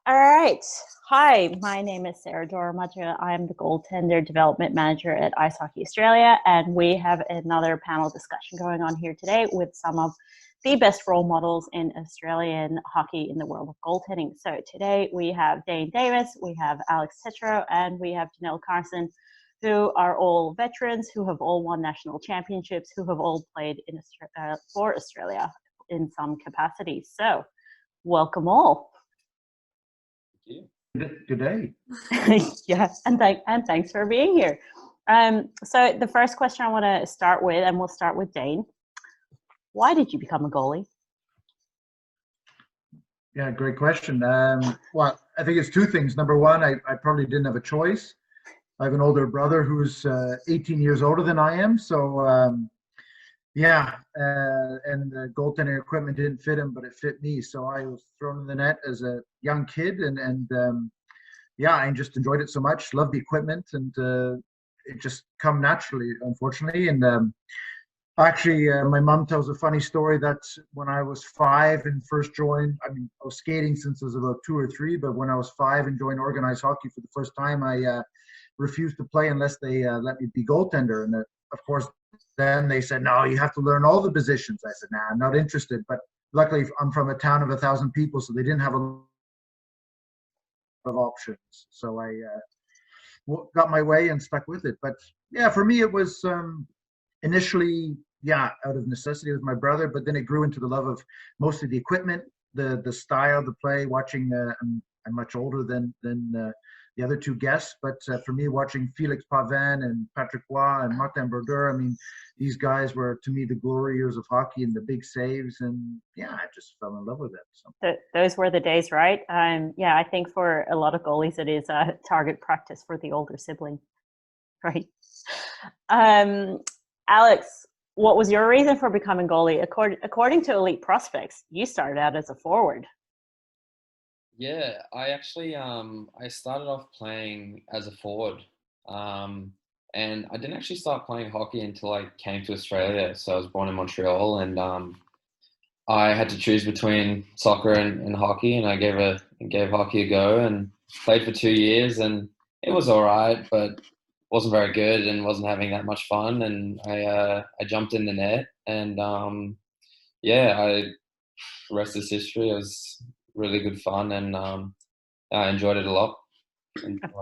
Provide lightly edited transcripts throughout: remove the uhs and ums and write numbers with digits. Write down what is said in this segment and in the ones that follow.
All right. Hi, my name is Sera Doğramacı. I'm the goaltender development manager at Ice Hockey Australia, and we have another panel discussion going on here today with some of the best role models in Australian hockey in the world of goaltending. So today we have Dane Davis, we have Alex Tetro, and we have Janelle Carson, who are all veterans, who have all won national championships, who have all played in for Australia in some capacity. So welcome all. Good day. Yeah, and thanks for being here. So the first question I want to start with, and we'll start with Dane. Why did you become a goalie? Yeah, great question. Well, I think it's two things. Number one, I probably didn't have a choice. I have an older brother who's 18 years older than I am. So, and the goaltending equipment didn't fit him, but it fit me. So I was thrown in the net as a young kid, and I just enjoyed it so much. Loved the equipment, and it just come naturally, unfortunately. And actually, my mom tells a funny story that when I was 5 and first joined, I was skating since I was about 2 or 3, but when I was 5 and joined organized hockey for the first time, I refused to play unless they let me be goaltender. And of course, then they said, no, you have to learn all the positions. I said, nah, I'm not interested. But luckily, I'm from a town of 1,000 people, so they didn't have a lot of options. So I got my way and stuck with it. But yeah, for me, it was initially, out of necessity with my brother, but then it grew into the love of mostly the equipment, the style, the play, watching, I'm much older than the other two guests, but for me, watching Felix Pavin and Patrick Roy and Martin Brodeur, these guys were, to me, the glory years of hockey and the big saves, and I just fell in love with it. So. Those were the days, right? I think for a lot of goalies, it is a target practice for the older sibling, right? Alex, what was your reason for becoming goalie? According to Elite Prospects, you started out as a forward. Yeah, I actually I started off playing as a forward, and I didn't actually start playing hockey until I came to Australia. So I was born in Montreal, and I had to choose between soccer and hockey, and I gave hockey a go and played for 2 years, and it was all right, but wasn't very good and wasn't having that much fun. And I jumped in the net, and the rest is history. It was really good fun, and I enjoyed it a lot.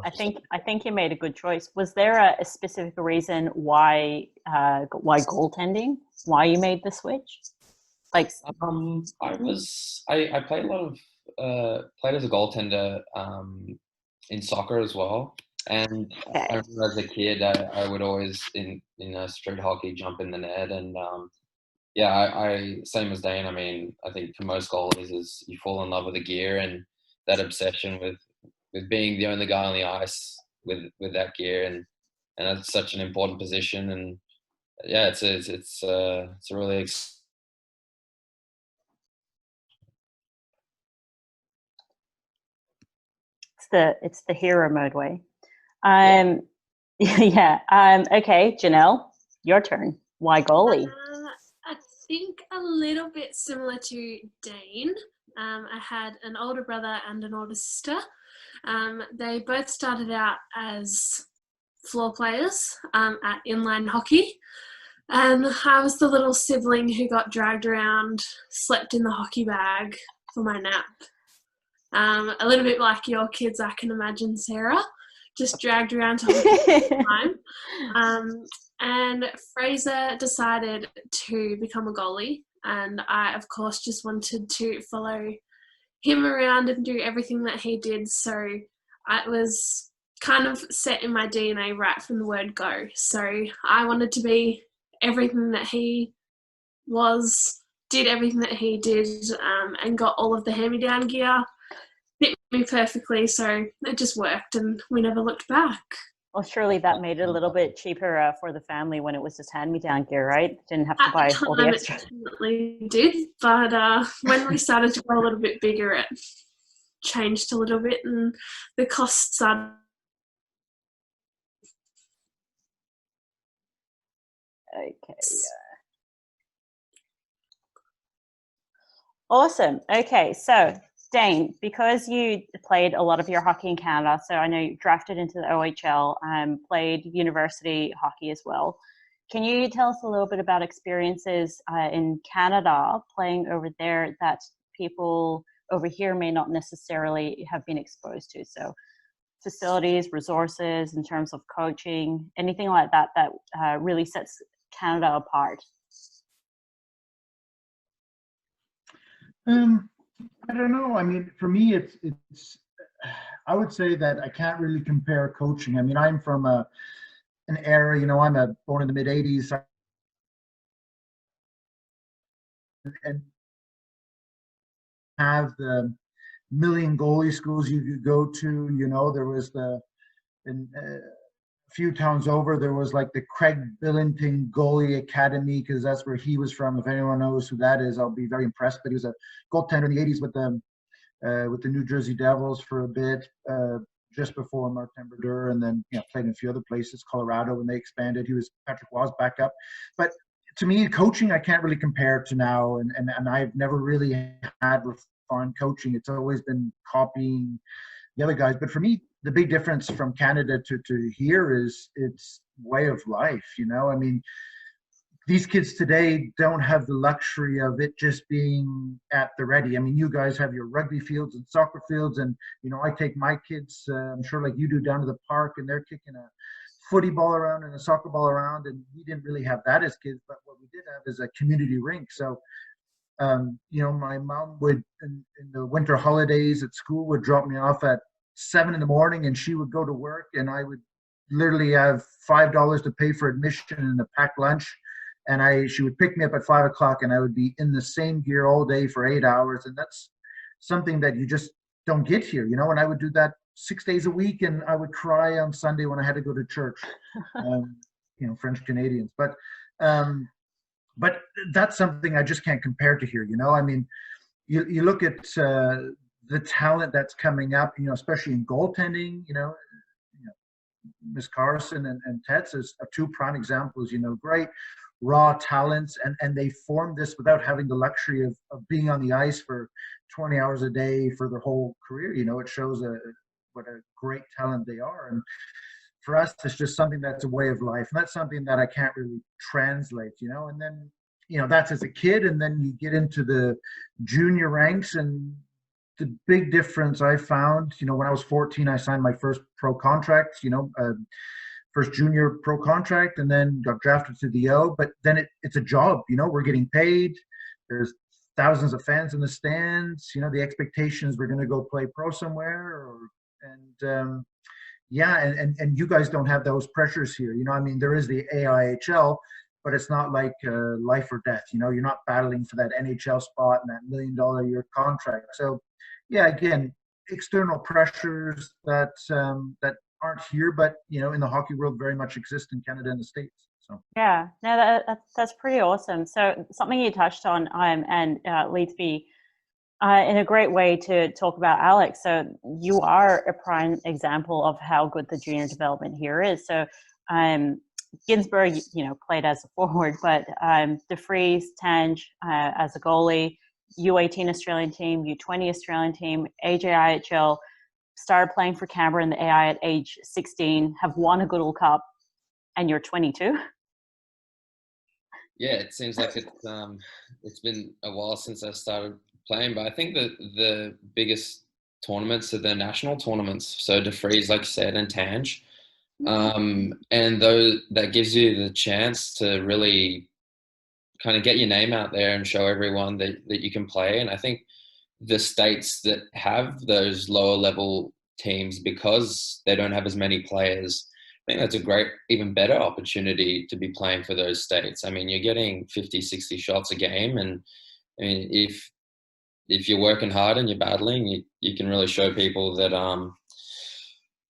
I think you made a good choice. Was there a specific reason why goaltending? Why you made the switch? I played a lot of played as a goaltender in soccer as well, and okay. I remember as a kid I would always in street hockey jump in the net, and I same as Dane. I think for most goalies is you fall in love with the gear and that obsession with being the only guy on the ice with that gear, and that's such an important position. And it's a really it's the hero mode way. Okay, Janelle, your turn. Why goalie? I think a little bit similar to Dane. I had an older brother and an older sister. They both started out as floor players at inline hockey. And I was the little sibling who got dragged around, slept in the hockey bag for my nap. A little bit like your kids, I can imagine, Sarah, just dragged around to hockey all the time. And Fraser decided to become a goalie, and I, of course, just wanted to follow him around and do everything that he did. So it was kind of set in my DNA right from the word go. So I wanted to be everything that he was, did everything that he did, and got all of the hand-me-down gear. Fit me perfectly, so it just worked, and we never looked back. Well, surely that made it a little bit cheaper for the family when it was just hand-me-down gear, right? Didn't have to buy all the extra. It definitely did, but when we started to grow a little bit bigger, it changed a little bit, and the costs started. Okay. Awesome. Okay, so Dane, because you played a lot of your hockey in Canada, so I know you drafted into the OHL, played university hockey as well. Can you tell us a little bit about experiences in Canada playing over there that people over here may not necessarily have been exposed to? So facilities, resources, in terms of coaching, anything like that that really sets Canada apart? I don't know. I mean, for me, it's. I would say that I can't really compare coaching. I mean, I'm from an era. You know, born in the mid '80s, and have the million goalie schools you could go to. You know, there was in a few towns over, there was like the Craig Billington Goalie Academy, because that's where he was from. If anyone knows who that is, I'll be very impressed. But he was a goaltender in the '80s with the New Jersey Devils for a bit, just before Martin Brodeur, and then played in a few other places, Colorado when they expanded. He was Patrick Waugh's backup. But to me, coaching I can't really compare to now, and I've never really had refined coaching. It's always been copying the other guys. But for me, the big difference from Canada to here is its way of life. You know, I mean, these kids today don't have the luxury of it just being at the ready. I mean, you guys have your rugby fields and soccer fields, and I take my kids, I'm sure like you do, down to the park, and they're kicking a footy ball around and a soccer ball around, and we didn't really have that as kids. But what we did have is a community rink. So my mom would in the winter holidays at school would drop me off at 7 a.m, and she would go to work, and I would literally have $5 to pay for admission and a packed lunch. And she would pick me up at 5 o'clock, and I would be in the same gear all day for 8 hours. And that's something that you just don't get here, and I would do that 6 days a week, and I would cry on Sunday when I had to go to church, French Canadians. But that's something I just can't compare to here. I mean, you look at the talent that's coming up, especially in goaltending, Miss Carson and Tets are two prime examples, great raw talents, and they formed this without having the luxury of being on the ice for 20 hours a day for their whole career. It shows what a great talent they are. And for us, it's just something that's a way of life, and that's something that I can't really translate, and then that's as a kid, and then you get into the junior ranks, and the big difference I found, when I was 14, I signed my first pro contract, first junior pro contract, and then got drafted to the O. But then it's a job, we're getting paid. There's thousands of fans in the stands. The expectations we're going to go play pro somewhere, and you guys don't have those pressures here. I mean, there is the AIHL, but it's not like life or death. You're not battling for that NHL spot and that $1 million a year contract. So, yeah, again, external pressures that aren't here, but in the hockey world very much exist in Canada and the States. So yeah, no, that's pretty awesome. So something you touched on, and leads me in a great way to talk about Alex. So you are a prime example of how good the junior development here is. So Ginsberg, played as a forward, but DeFries, Tange as a goalie, U18 Australian team, U20 Australian team, AJIHL, started playing for Canberra in the AI at age 16, have won a Goodall Cup, and you're 22. Yeah, it seems like it's been a while since I started playing, but I think that the biggest tournaments are the national tournaments. So DeFries, like you said, and Tange. And that gives you the chance to really kind of get your name out there and show everyone that you can play. And I think the states that have those lower level teams, because they don't have as many players, I think that's a great, even better opportunity to be playing for those states. I mean, you're getting 50, 60 shots a game. And I mean, if you're working hard and you're battling, you can really show people that,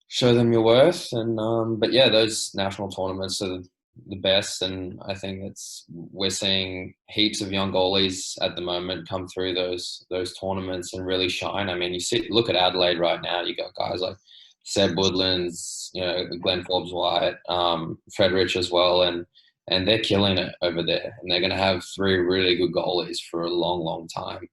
show them your worth. And but yeah, those national tournaments are the best, and I think we're seeing heaps of young goalies at the moment come through those tournaments and really shine. I mean, look at Adelaide right now. You got guys like Seb Woodlands, Glenn Forbes White, Frederich as well, and they're killing it over there, and they're going to have 3 really good goalies for a long, long time.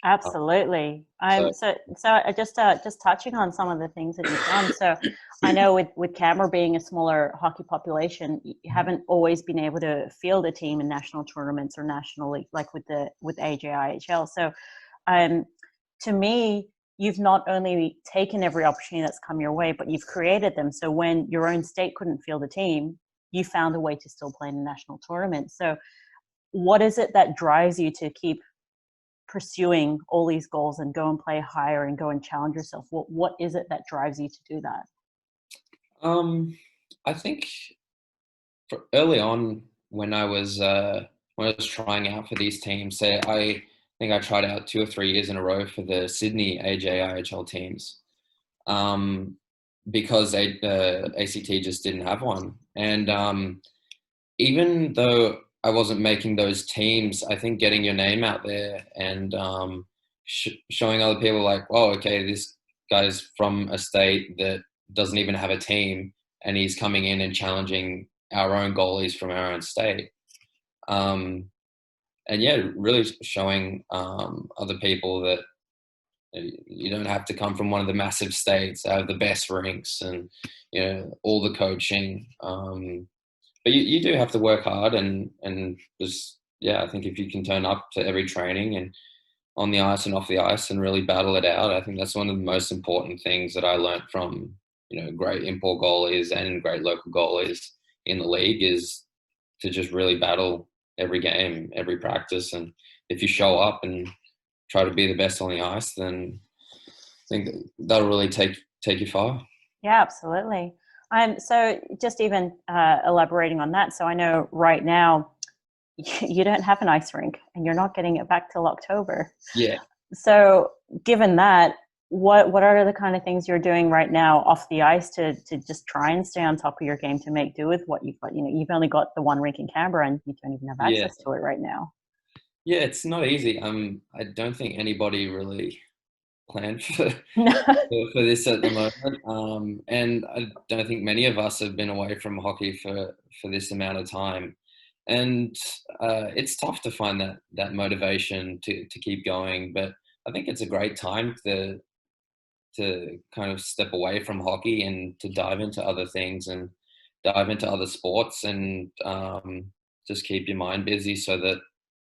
Absolutely. So So just touching on some of the things that you've done. So I know with Canberra being a smaller hockey population, you haven't always been able to field a team in national tournaments or national league like with AJIHL. So to me, you've not only taken every opportunity that's come your way, but you've created them. So when your own state couldn't field a team, you found a way to still play in a national tournament. So what is it that drives you to keep pursuing all these goals and go and play higher and go and challenge yourself? What is it that drives you to do that? I think early on when I was trying out for these teams, say I think I tried out 2 or 3 years in a row for the Sydney AJIHL teams, because ACT just didn't have one. And even though I wasn't making those teams, I think getting your name out there and showing other people like, oh, okay, this guy's from a state that doesn't even have a team, and he's coming in and challenging our own goalies from our own state. And yeah, really showing other people that you don't have to come from one of the massive states, have the best rinks, and all the coaching. But you do have to work hard, and just I think if you can turn up to every training and on the ice and off the ice and really battle it out, I think that's one of the most important things that I learned from great import goalies and great local goalies in the league, is to just really battle every game, every practice. And if you show up and try to be the best on the ice, then I think that'll really take you far. Yeah, absolutely. So just even elaborating on that. So I know right now you don't have an ice rink and you're not getting it back till October. Yeah. So given that, what are the kind of things you're doing right now off the ice to just try and stay on top of your game, to make do with what you've got? You've only got the one rink in Canberra and you don't even have access to it right now. Yeah, it's not easy. I don't think anybody really planned for this at the moment. And I don't think many of us have been away from hockey for this amount of time. And it's tough to find that motivation to keep going. But I think it's a great time to kind of step away from hockey and to dive into other things and dive into other sports, and just keep your mind busy, so that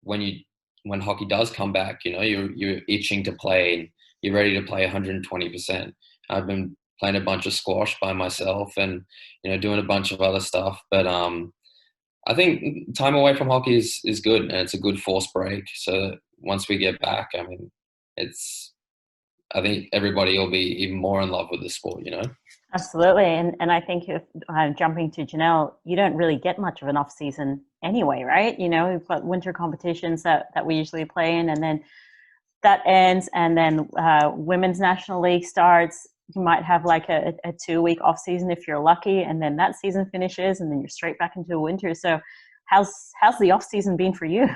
when hockey does come back, you're itching to play and you're ready to play 120%. I've been playing a bunch of squash by myself and doing a bunch of other stuff, but I think time away from hockey is good, and it's a good forced break. So once we get back, I mean, I think everybody will be even more in love with the sport, Absolutely. And I think if jumping to Janelle, you don't really get much of an off season anyway, right? We've got winter competitions that we usually play in, and then that ends, and then women's national league starts. You might have like a 2-week off season if you're lucky, and then that season finishes, and then you're straight back into winter. So how's the off season been for you?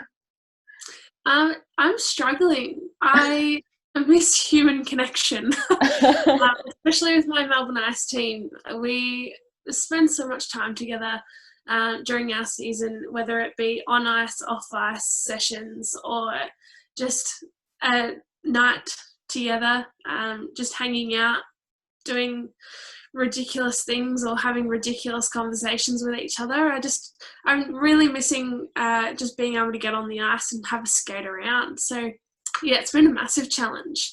I'm struggling. I miss human connection, especially with my Melbourne Ice team. We spend so much time together during our season, whether it be on ice, off ice sessions, or just a night together, just hanging out, doing ridiculous things or having ridiculous conversations with each other. I'm really missing just being able to get on the ice and have a skate around. So yeah, it's been a massive challenge.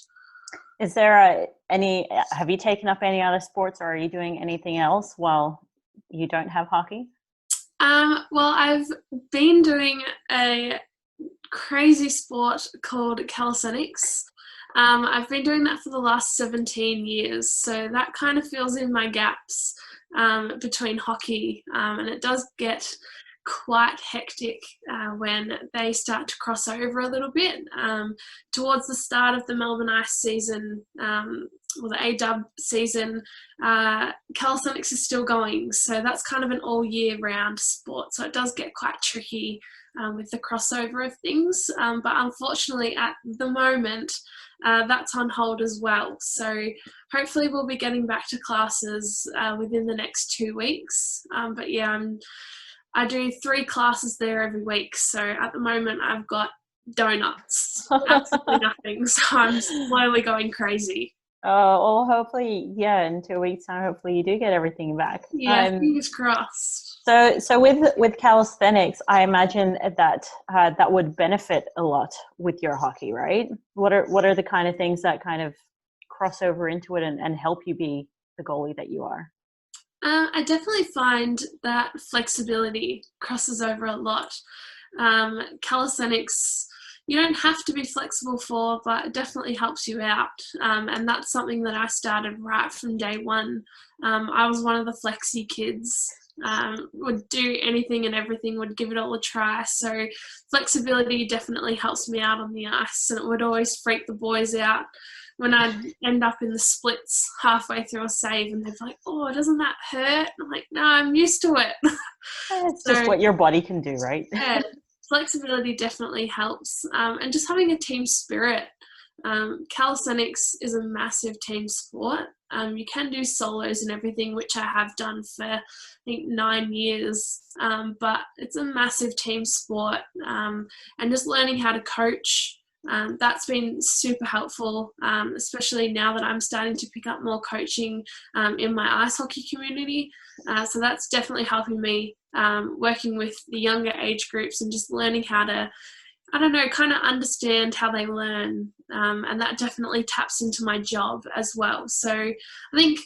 Is there have you taken up any other sports, or are you doing anything else while you don't have hockey? Well, I've been doing a crazy sport called calisthenics. I've been doing that for the last 17 years, so that kind of fills in my gaps between hockey, and it does get quite hectic when they start to cross over a little bit. Towards the start of the Melbourne Ice season, or the A-Dub season, calisthenics is still going, so that's kind of an all year round sport, so it does get quite tricky with the crossover of things, but unfortunately at the moment that's on hold as well, so hopefully we'll be getting back to classes within the next 2 weeks, but yeah, I do 3 classes there every week, so at the moment I've got donuts, absolutely nothing. So I'm slowly going crazy. Oh, well, hopefully, yeah, in 2 weeks' time, hopefully you do get everything back. Yeah, fingers crossed. So with calisthenics, I imagine that that would benefit a lot with your hockey, right? What are the kind of things that kind of cross over into it and help you be the goalie that you are? I definitely find that flexibility crosses over a lot. Calisthenics, you don't have to be flexible for, but it definitely helps you out. And that's something that I started right from day one. I was one of the flexi kids, would do anything and everything, would give it all a try. So flexibility definitely helps me out on the ice, and it would always freak the boys out when I'd end up in the splits halfway through a save and they'd be like, oh, doesn't that hurt? And I'm like, no, I'm used to it. It's just what your body can do, right? Yeah, flexibility definitely helps. And just having a team spirit. Calisthenics is a massive team sport. You can do solos and everything, which I have done for, I think, 9 years. But it's a massive team sport. And just learning how to coach, that's been super helpful, especially now that I'm starting to pick up more coaching in my ice hockey community. So that's definitely helping me, working with the younger age groups and just learning how to, I don't know, kind of understand how they learn. And that definitely taps into my job as well. So I think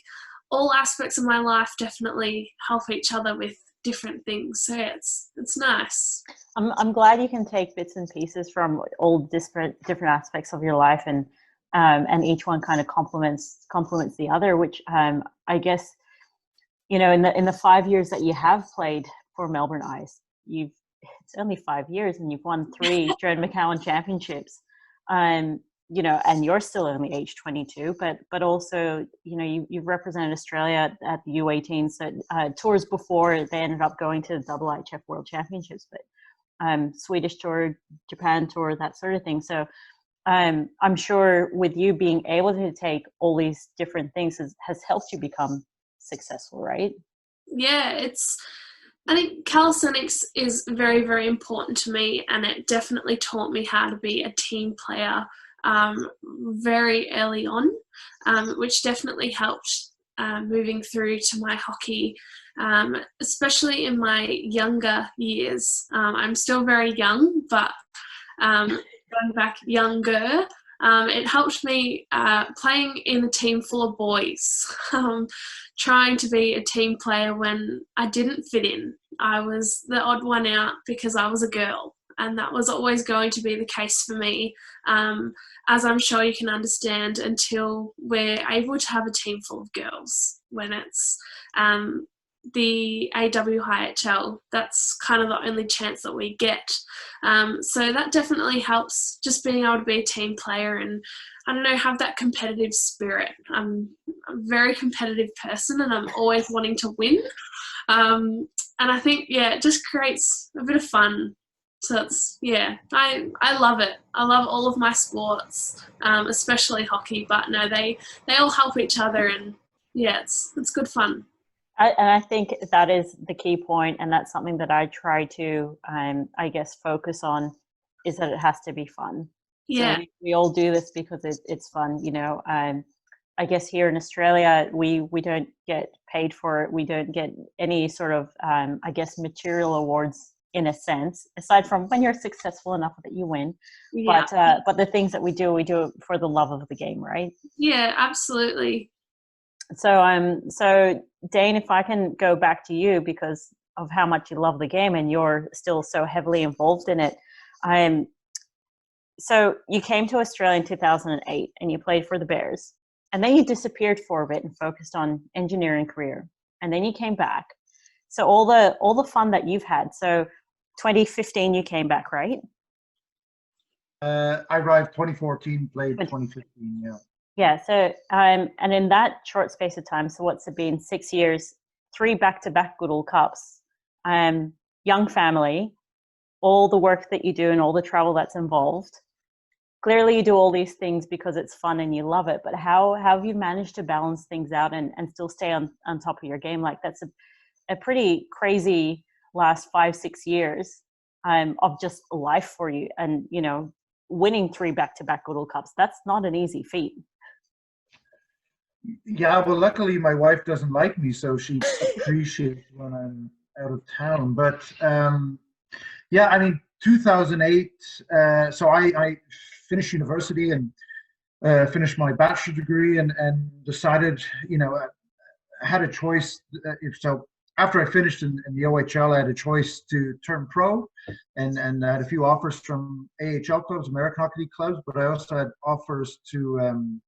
all aspects of my life definitely help each other with different things. So it's nice. I'm glad you can take bits and pieces from all different aspects of your life, and each one kind of complements the other, which I guess, you know, in the 5 years that you have played for Melbourne Ice, it's only 5 years and you've won 3 Jared McCowan championships. You know, and you're still only age 22, but also, you know, you've represented Australia at the U18 tours before they ended up going to the IIHF World Championships, but Swedish tour, Japan tour, that sort of thing. So I'm sure with you being able to take all these different things has helped you become successful, right? Yeah, I think calisthenics is very, very important to me, and it definitely taught me how to be a team player very early on, which definitely helped moving through to my hockey, especially in my younger years. I'm still very young, but going back younger, it helped me playing in a team full of boys, trying to be a team player when I didn't fit in. I was the odd one out because I was a girl, and that was always going to be the case for me, as I'm sure you can understand, until we're able to have a team full of girls. When it's the AWHL, that's kind of the only chance that we get. So that definitely helps, just being able to be a team player and, I don't know, have that competitive spirit. I'm a very competitive person and I'm always wanting to win. And I think, yeah, it just creates a bit of fun. So it's, yeah, I love it. I love all of my sports, especially hockey, but no, they all help each other, and yeah, it's good fun. And I think that is the key point, and that's something that I try to, I guess, focus on, is that it has to be fun. Yeah. So we all do this because it's fun, you know. I guess here in Australia, we don't get paid for it. We don't get any sort of, I guess, material awards in a sense, aside from when you're successful enough that you win. Yeah. But the things that we do it for the love of the game, right? Yeah, absolutely. So Dane, if I can go back to you because of how much you love the game and you're still so heavily involved in it. So you came to Australia in 2008 and you played for the Bears, and then you disappeared for a bit and focused on engineering career, and then you came back. So all the fun that you've had. So 2015 you came back, right? I arrived 2014, played 2015. Yeah. Yeah. So and in that short space of time, so what's it been? 6 years, 3 back-to-back Goodall Cups, young family, all the work that you do and all the travel that's involved. Clearly you do all these things because it's fun and you love it, but how have you managed to balance things out and still stay on top of your game? Like, that's a pretty crazy last 5-6 years. of just life for you. And, you know, winning 3 back-to-back Goodall Cups, that's not an easy feat. Yeah, well, luckily my wife doesn't like me, so she appreciates when I'm out of town. But yeah, I mean, 2008. So I finished university and finished my bachelor degree, and decided, you know, I had a choice. So after I finished in the OHL, I had a choice to turn pro, and I had a few offers from AHL clubs, American Hockey League clubs, but I also had offers to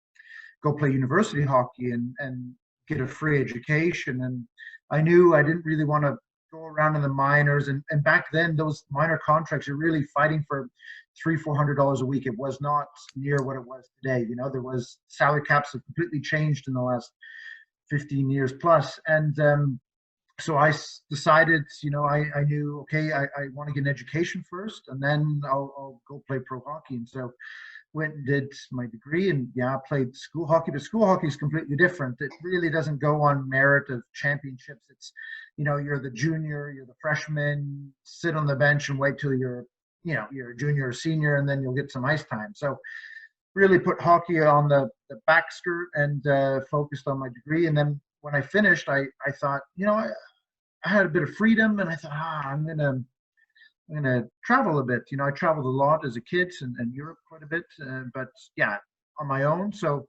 go play university hockey and get a free education. And I knew I didn't really want to go around in the minors. And back then, those minor contracts, you're really fighting for $300-400 a week. It was not near what it was today. You know, there was salary caps have completely changed in the last 15 years plus. And so I decided, you know, I knew, okay, I want to get an education first, and then I'll go play pro hockey. And so went and did my degree, and yeah, I played school hockey, but school hockey is completely different. It really doesn't go on merit of championships. It's, you know, you're the junior, you're the freshman, sit on the bench and wait till you're a junior or senior, and then you'll get some ice time. So really put hockey on the back skirt and focused on my degree. And then when I finished, I thought, you know, I had a bit of freedom, and I thought, I'm gonna travel a bit. You know, I traveled a lot as a kid and Europe quite a bit, but yeah, on my own. So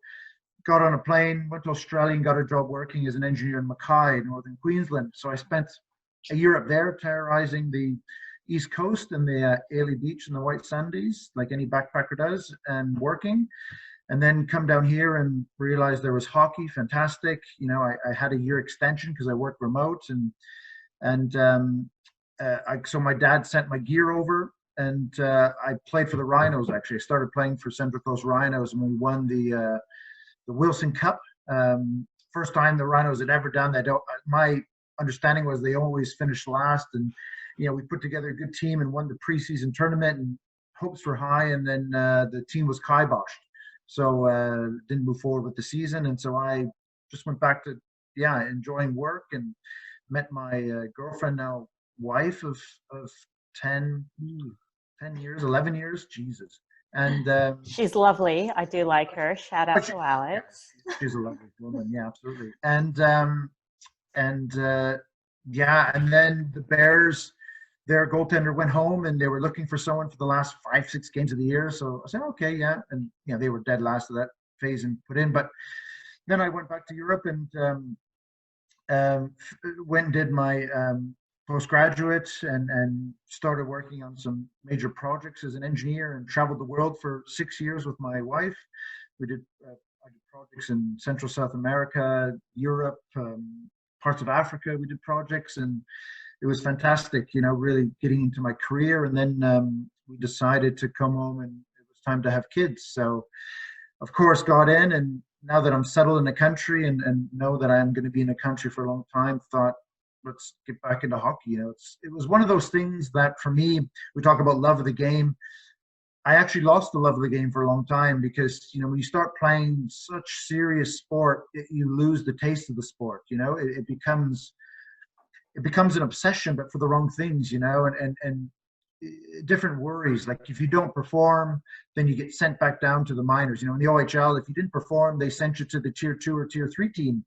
got on a plane, went to Australia, and got a job working as an engineer in Mackay, northern Queensland. So I spent a year up there terrorizing the East Coast and the Ailey Beach and the White Sandies, like any backpacker does, and working. And then come down here and realized there was hockey, fantastic. You know, I had a year extension because I worked remote, so my dad sent my gear over, and I played for the Rhinos. Actually, I started playing for Central Coast Rhinos, and we won the Wilson Cup. First time the Rhinos had ever done that. My understanding was they always finished last, and you know, we put together a good team and won the preseason tournament, and hopes were high, and then the team was kiboshed, so didn't move forward with the season. And so I just went back to enjoying work, and met my girlfriend, now wife of 10 years, 11 years, Jesus. And She's lovely. I do like her. Shout out but to Alex. she's a lovely woman, yeah, absolutely. And then the Bears, their goaltender went home, and they were looking for someone for the last 5-6 games of the year. So I said, okay, yeah. And you know, they were dead last of that phase and put in. But then I went back to Europe and went and did my postgraduate, and started working on some major projects as an engineer, and traveled the world for 6 years with my wife. We did I did projects in Central South America, Europe, parts of Africa. We did projects, and it was fantastic, you know, really getting into my career. And then we decided to come home, and it was time to have kids. So of course got in, and now that I'm settled in the country and know that I'm going to be in the country for a long time, thought, let's get back into hockey. You know, it was one of those things that for me, we talk about love of the game. I actually lost the love of the game for a long time, because, you know, when you start playing such serious sport, you lose the taste of the sport. You know, it becomes an obsession, but for the wrong things, you know, and different worries. Like if you don't perform, then you get sent back down to the minors. You know, in the OHL, if you didn't perform, they sent you to the tier 2 or tier 3 team,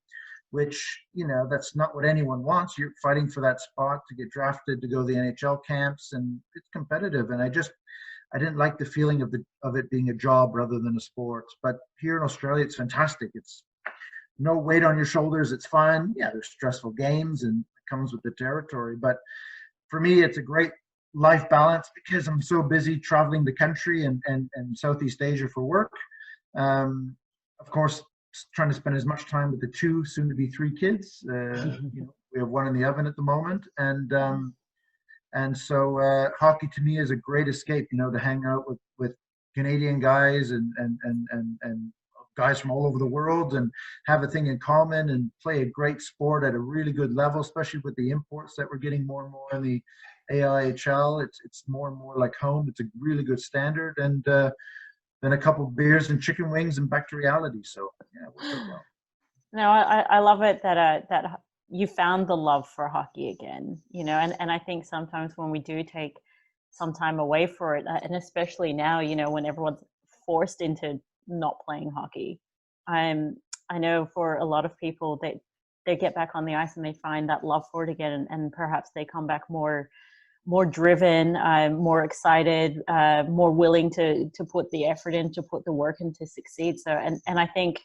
which, you know, that's not what anyone wants. You're fighting for that spot to get drafted to go to the NHL camps, and it's competitive. And I didn't like the feeling of it being a job rather than a sport. But here in Australia, it's fantastic. It's no weight on your shoulders. It's fun. Yeah, there's stressful games, and it comes with the territory. But for me, it's a great life balance, because I'm so busy traveling the country and Southeast Asia for work. Of course, trying to spend as much time with the 2, soon to be 3 kids. You know, we have 1 in the oven at the moment, and so hockey to me is a great escape. You know, to hang out with Canadian guys and guys from all over the world, and have a thing in common, and play a great sport at a really good level, especially with the imports that we're getting more and more in the AIHL. It's more and more like home. It's a really good standard, and then a couple of beers and chicken wings and back to reality. So yeah, it worked out well. No, I love it that you found the love for hockey again, you know, and I think sometimes when we do take some time away for it, and especially now, when everyone's forced into not playing hockey. I know for a lot of people, they get back on the ice and they find that love for it again, and perhaps they come back more driven, more excited, more willing to put the effort in, to put the work in to succeed. So, and I think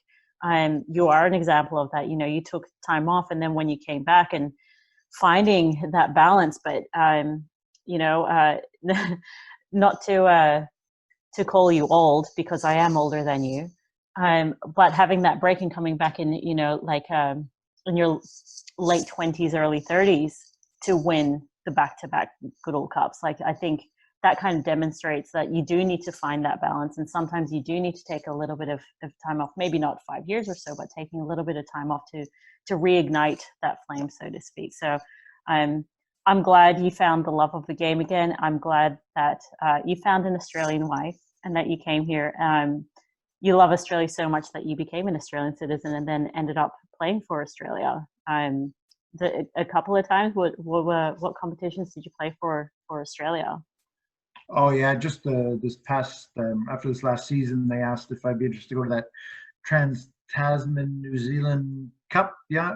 you are an example of that. You took time off, and then when you came back and finding that balance, but not to call you old, because I am older than you, but having that break and coming back in, in your late 20s, early 30s to win the back-to-back Goodall Cups. Like, I think that kind of demonstrates that you do need to find that balance, and sometimes you do need to take a little bit of time off, maybe not 5 years or so, but taking a little bit of time off to reignite that flame, so to speak. So I'm glad you found the love of the game again. I'm glad that you found an Australian wife and that you came here. You love Australia so much that you became an Australian citizen and then ended up playing for Australia. A couple of times. What competitions did you play for Australia? Oh yeah, just this past after this last season, they asked if I'd be interested to go to that Trans-Tasman New Zealand Cup. Yeah,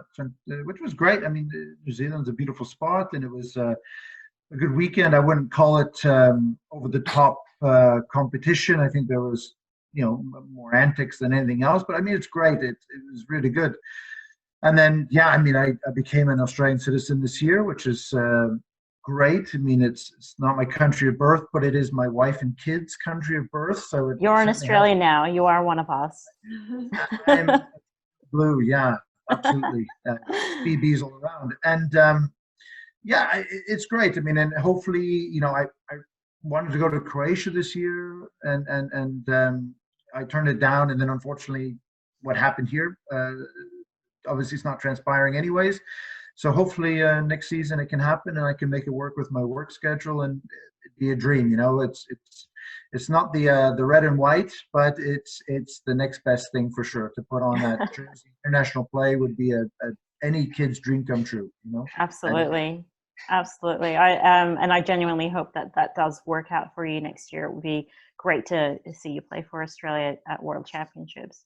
which was great. I mean, New Zealand's a beautiful spot, and it was a good weekend. I wouldn't call it over the top competition. I think there was more antics than anything else, but I mean, it's great. It was really good. And then, yeah, I mean, I became an Australian citizen this year, which is great. I mean, it's not my country of birth, but it is my wife and kids' country of birth. So you're an Australian now. You are one of us. I'm blue, yeah, absolutely. BBs all around, and yeah, it's great. I mean, and hopefully, I wanted to go to Croatia this year, and I turned it down, and then unfortunately, what happened here. Obviously, it's not transpiring anyways. So hopefully next season it can happen, and I can make it work with my work schedule, and it'd be a dream. It's not the red and white, but it's the next best thing for sure. To put on that jersey, international play would be any kid's dream come true. Absolutely. Absolutely. I genuinely hope that does work out for you next year. It would be great to see you play for Australia at World Championships.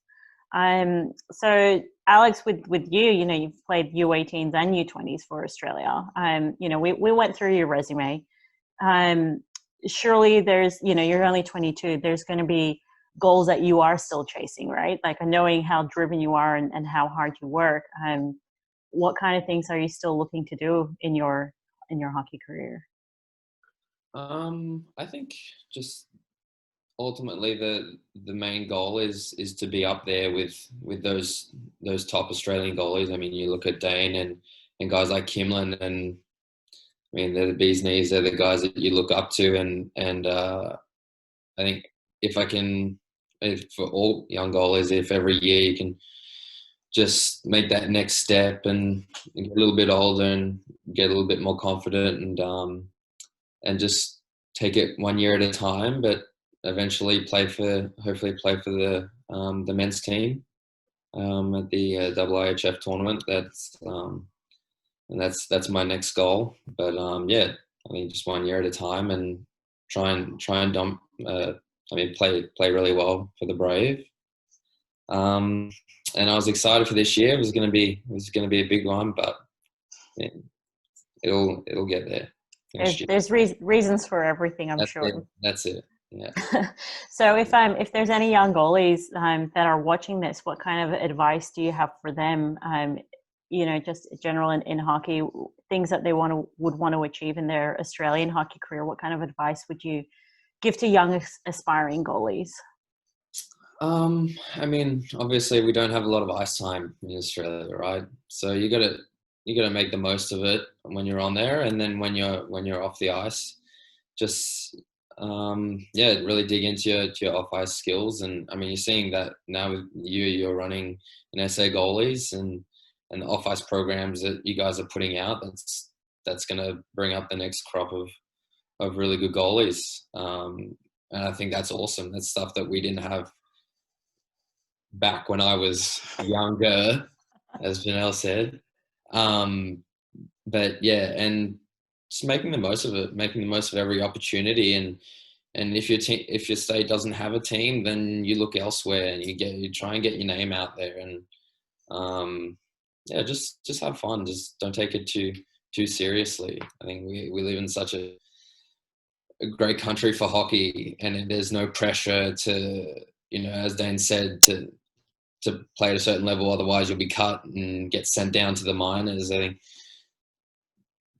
So Alex, with you, you've played U18s and U20s for Australia. We went through your resume. Surely there's, you're only 22. There's going to be goals that you are still chasing, right? Like, knowing how driven you are and how hard you work. What kind of things are you still looking to do in your hockey career? I think just ultimately the main goal is to be up there with those top Australian goalies. I mean, you look at Dane and guys like Kimlin, and I mean, they're the bee's knees. They're the guys that you look up to, and I think for all young goalies, if every year you can just make that next step and get a little bit older and get a little bit more confident, and just take it 1 year at a time, but eventually hopefully play for the men's team at the IIHF tournament. That's my next goal. But yeah, I mean, just 1 year at a time, and try and play really well for the Brave. And I was excited for this year. It was going to be a big one, but yeah, it'll get there. There's reasons for everything, I'm sure. That's it. Yeah. So if there's any young goalies that are watching this, what kind of advice do you have for them? Just general in hockey, things that they would want to achieve in their Australian hockey career. What kind of advice would you give to young aspiring goalies? I mean, obviously we don't have a lot of ice time in Australia, right? So you gotta make the most of it when you're on there, and then when you're off the ice, just really dig into your off ice skills. And I mean, you're seeing that now with you're running an SA goalies and the off ice programs that you guys are putting out. That's gonna bring up the next crop of really good goalies. And I think that's awesome. That's stuff that we didn't have back when I was younger, as Janelle said. But yeah, and just making the most of it, making the most of every opportunity. And if if your state doesn't have a team, then you look elsewhere and you try and get your name out there. And yeah, just have fun. Just don't take it too seriously. I think we live in such a great country for hockey, and there's no pressure to, as Dane said, to play at a certain level. Otherwise, you'll be cut and get sent down to the minors. I think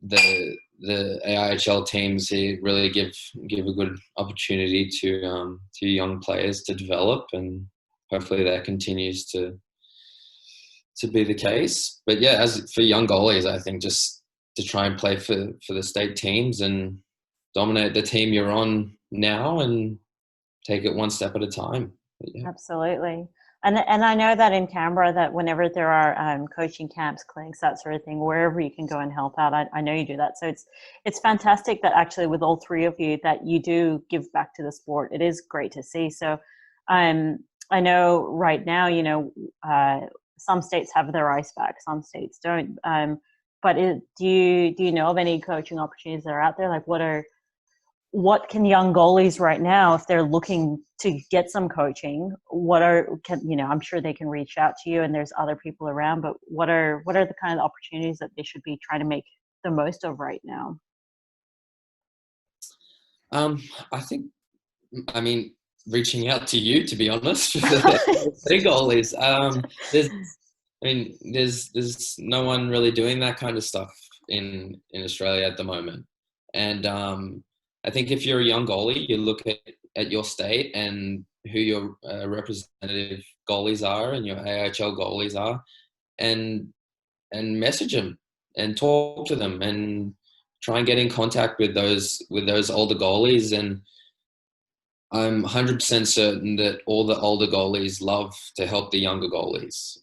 the AIHL teams here really give a good opportunity to young players to develop, and hopefully that continues to be the case. But yeah, as for young goalies, I think just to try and play for the state teams and dominate the team you're on now and take it one step at a time. Yeah. Absolutely. And I know that in Canberra, that whenever there are coaching camps, clinics, that sort of thing, wherever you can go and help out, I know you do that. So it's fantastic that actually with all three of you that you do give back to the sport. It is great to see. So I know right now, some states have their ice back, some states don't. But do you know of any coaching opportunities that are out there? Like what can young goalies right now, if they're looking to get some coaching, I'm sure they can reach out to you and there's other people around, but what are the kind of opportunities that they should be trying to make the most of right now? I mean, reaching out to you, to be honest, for the goalies. There's no one really doing that kind of stuff in Australia at the moment. And I think if you're a young goalie, you look at your state and who your representative goalies are and your AHL goalies are, and message them and talk to them and try and get in contact with those older goalies. And I'm 100% certain that all the older goalies love to help the younger goalies.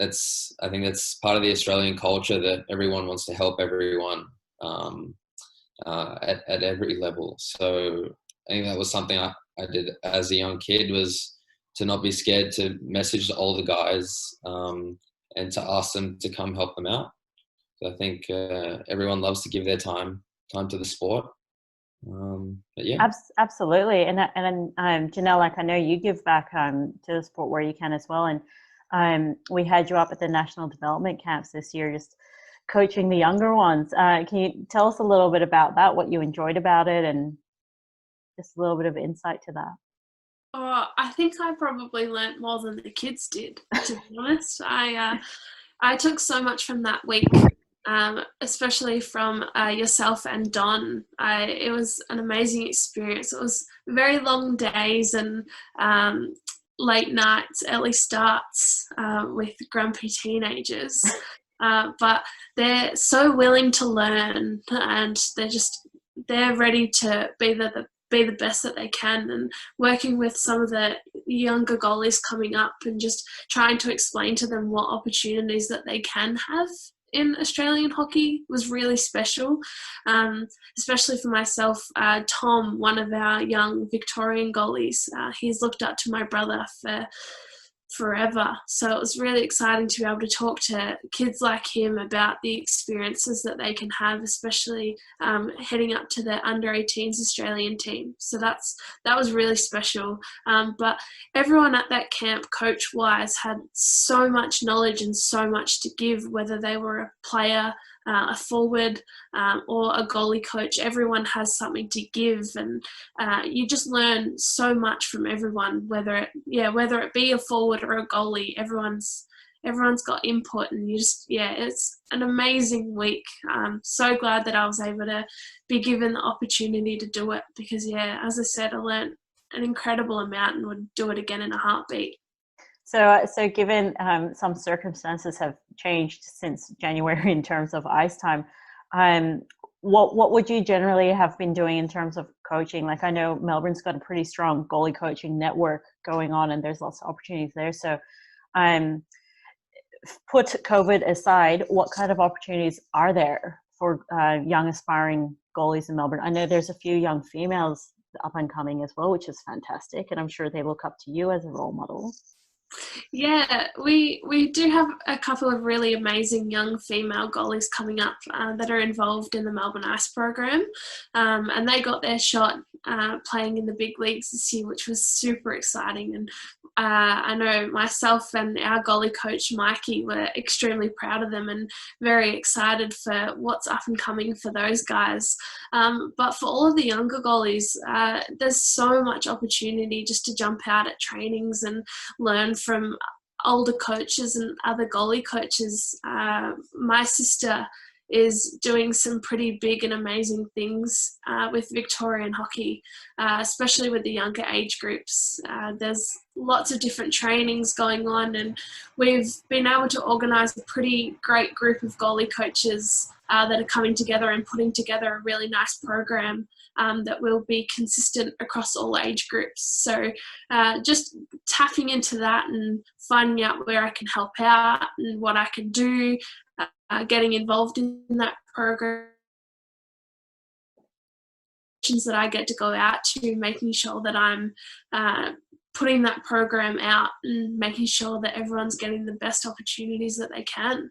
I think that's part of the Australian culture, that everyone wants to help everyone. At every level. So I think that was something I did as a young kid, was to not be scared to message the older guys and to ask them to come help them out. So I think everyone loves to give their time to the sport. But yeah, absolutely. And Janelle, like I know you give back to the sport where you can as well. And we had you up at the national development camps this year, just coaching the younger ones. Can you tell us a little bit about that, what you enjoyed about it, and just a little bit of insight to that? I think I probably learnt more than the kids did, to be honest. I took so much from that week, especially from yourself and Don. It was an amazing experience. It was very long days and late nights, early starts with grumpy teenagers. But they're so willing to learn, and they're ready to be the best that they can, and working with some of the younger goalies coming up and just trying to explain to them what opportunities that they can have in Australian hockey was really special, especially for myself. Tom, one of our young Victorian goalies, he's looked up to my brother for forever. So it was really exciting to be able to talk to kids like him about the experiences that they can have, especially heading up to the under-18s Australian team. So that was really special. But everyone at that camp, coach-wise, had so much knowledge and so much to give, whether they were a player, a forward, or a goalie coach. Everyone has something to give, and you just learn so much from everyone, whether it be a forward or a goalie. Everyone's got input, and it's an amazing week. I'm so glad that I was able to be given the opportunity to do it, because as I said, I learned an incredible amount and would do it again in a heartbeat. So given some circumstances have changed since January in terms of ice time, what would you generally have been doing in terms of coaching? Like, I know Melbourne's got a pretty strong goalie coaching network going on, and there's lots of opportunities there. So put COVID aside, what kind of opportunities are there for young aspiring goalies in Melbourne? I know there's a few young females up and coming as well, which is fantastic, and I'm sure they look up to you as a role model. Yeah, we do have a couple of really amazing young female goalies coming up that are involved in the Melbourne Ice program, and they got their shot playing in the big leagues this year, which was super exciting. And I know myself and our goalie coach Mikey were extremely proud of them and very excited for what's up and coming for those guys. But for all of the younger goalies, there's so much opportunity just to jump out at trainings and learn from older coaches and other goalie coaches. My sister is doing some pretty big and amazing things with Victorian hockey, especially with the younger age groups. There's lots of different trainings going on, and we've been able to organise a pretty great group of goalie coaches that are coming together and putting together a really nice program that will be consistent across all age groups. So just tapping into that and finding out where I can help out and what I can do, getting involved in that program that I get to go out to, making sure that I'm putting that program out and making sure that everyone's getting the best opportunities that they can.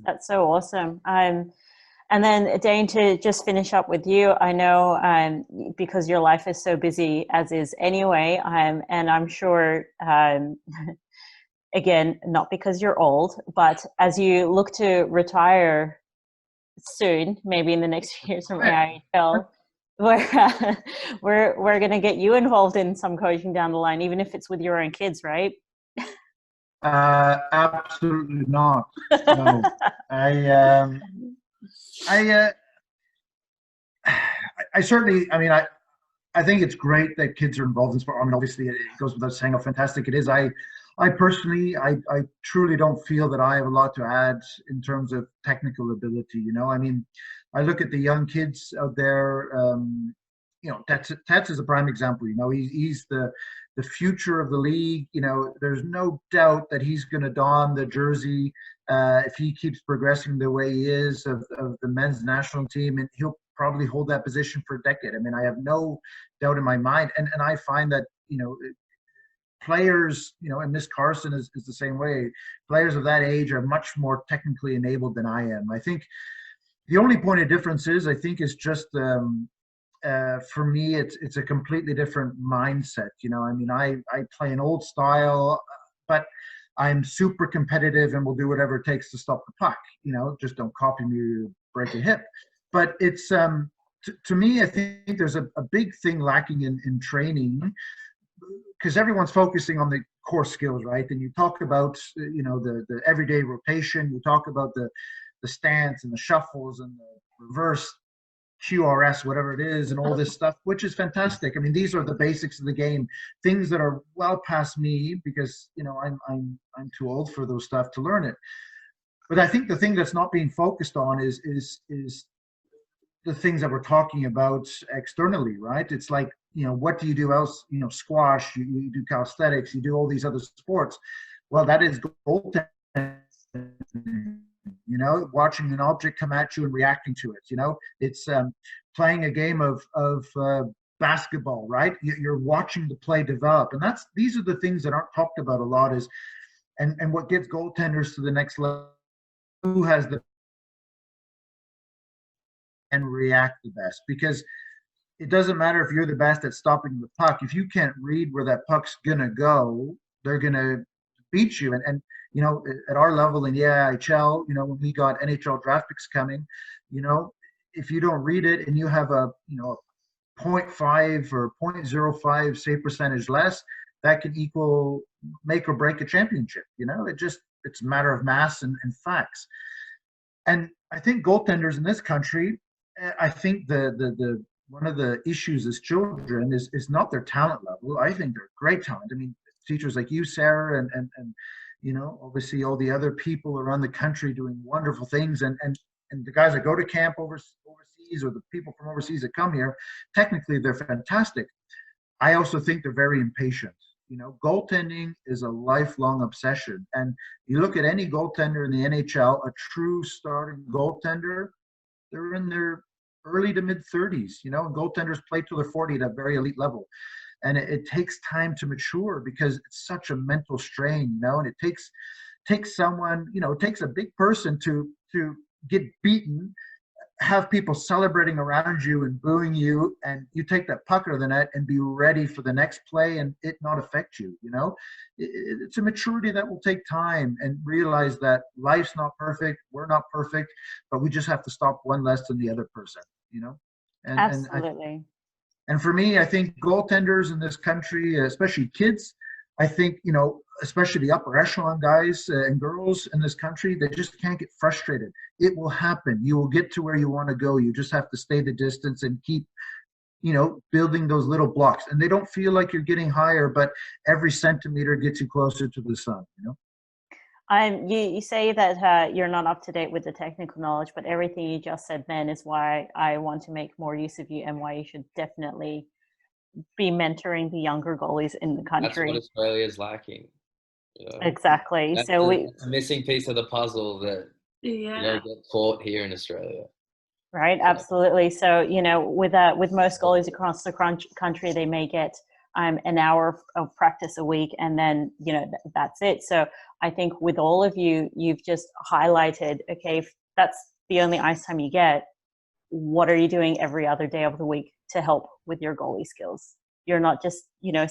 That's so awesome. And then Dane, to just finish up with you, I know because your life is so busy as is anyway, and I'm sure, again, not because you're old, but as you look to retire soon, maybe in the next few years from AIHL, we're going to get you involved in some coaching down the line, even if it's with your own kids, right? Absolutely not. No. I certainly, I mean, I think it's great that kids are involved in sport. I mean, obviously it goes without saying how fantastic it is. I personally, I truly don't feel that I have a lot to add in terms of technical ability. You know, I mean, I look at the young kids out there. You know, Tats is a prime example. You know, he's the future of the league. You know, there's no doubt that he's going to don the jersey if he keeps progressing the way he is of the men's national team, and he'll probably hold that position for a decade. I mean, I have no doubt in my mind, and I find that, you know, players, you know, and Miss Carson is the same way. Players of that age are much more technically enabled than I am. I think the only point of difference is, I think, is just for me, it's a completely different mindset. You know, I mean, I play an old style, but I'm super competitive and will do whatever it takes to stop the puck. You know, just don't copy me or break a hip. But it's to me, I think there's a big thing lacking in training, because everyone's focusing on the core skills, right? And you talk about, you know, the everyday rotation. You talk about the stance and the shuffles and the reverse QRS, whatever it is, and all this stuff, which is fantastic. I mean, these are the basics of the game, things that are well past me, because, you know, I'm too old for those stuff to learn it. But I think the thing that's not being focused on is the things that we're talking about externally, right? It's like, you know, what do you do else? You know, squash, you do calisthenics, you do all these other sports. Well, that is goaltending. You know, watching an object come at you and reacting to it. You know, it's playing a game of basketball, right? You're watching the play develop, and these are the things that aren't talked about a lot. Is and what gets goaltenders to the next level, who has the and react the best, because it doesn't matter if you're the best at stopping the puck. If you can't read where that puck's gonna go, they're gonna beat you. And you know, at our level in the AIHL, you know, when we got NHL draft picks coming, you know, if you don't read it and you have a, you know, 0.5 or 0.05 save percentage less, that can equal make or break a championship. You know, it's a matter of mass and facts. And I think goaltenders in this country, I think the one of the issues as children is not their talent level. I think they're great talent. I mean, teachers like you, Sarah, and you know, obviously all the other people around the country doing wonderful things, and the guys that go to camp overseas, or the people from overseas that come here, technically they're fantastic. I also think they're very impatient. You know, goaltending is a lifelong obsession. And you look at any goaltender in the NHL, a true starting goaltender, they're in their early to mid 30s, you know, and goaltenders play till they're 40 at a very elite level. and it takes time to mature because it's such a mental strain, and it takes someone, it takes a big person to get beaten, have people celebrating around you and booing you, and you take that puck out of the net and be ready for the next play and it not affect you. It's a maturity that will take time, and realize that life's not perfect, we're not perfect, but we just have to stop one less than the other person. and Absolutely. and for me, I think goaltenders in this country, especially kids, I think, especially the upper echelon guys and girls in this country, they just can't get frustrated. It will happen. You will get to where you want to go. You just have to stay the distance and keep, building those little blocks. And they don't feel like you're getting higher, but every centimeter gets you closer to the sun, You say that you're not up to date with the technical knowledge, but everything you just said then is why I want to make more use of you, and why you should definitely be mentoring the younger goalies in the country. That's what Australia is lacking. Exactly. That's So a missing piece of the puzzle that get caught here in Australia. Right, absolutely. So with most goalies across the country, they may get an hour of practice a week, and then that's it. So I think with all of you, you've just highlighted, okay, if that's the only ice time you get, what are you doing every other day of the week to help with your goalie skills? You're not just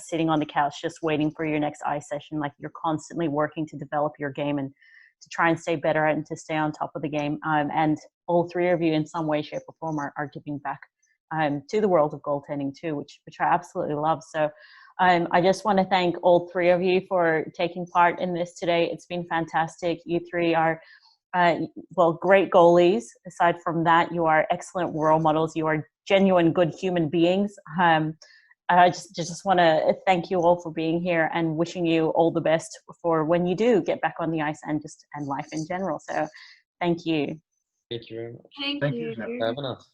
sitting on the couch just waiting for your next ice session. Like, you're constantly working to develop your game and to try and stay better and to stay on top of the game. And all three of you in some way, shape or form are giving back to the world of goaltending too, which I absolutely love. So I just want to thank all three of you for taking part in this today. It's been fantastic. You three are, great goalies. Aside from that, you are excellent role models. You are genuine good human beings. I just want to thank you all for being here, and wishing you all the best for when you do get back on the ice, and life in general. So thank you. Thank you very much. Thank Thank you. you, Jeff. For having us.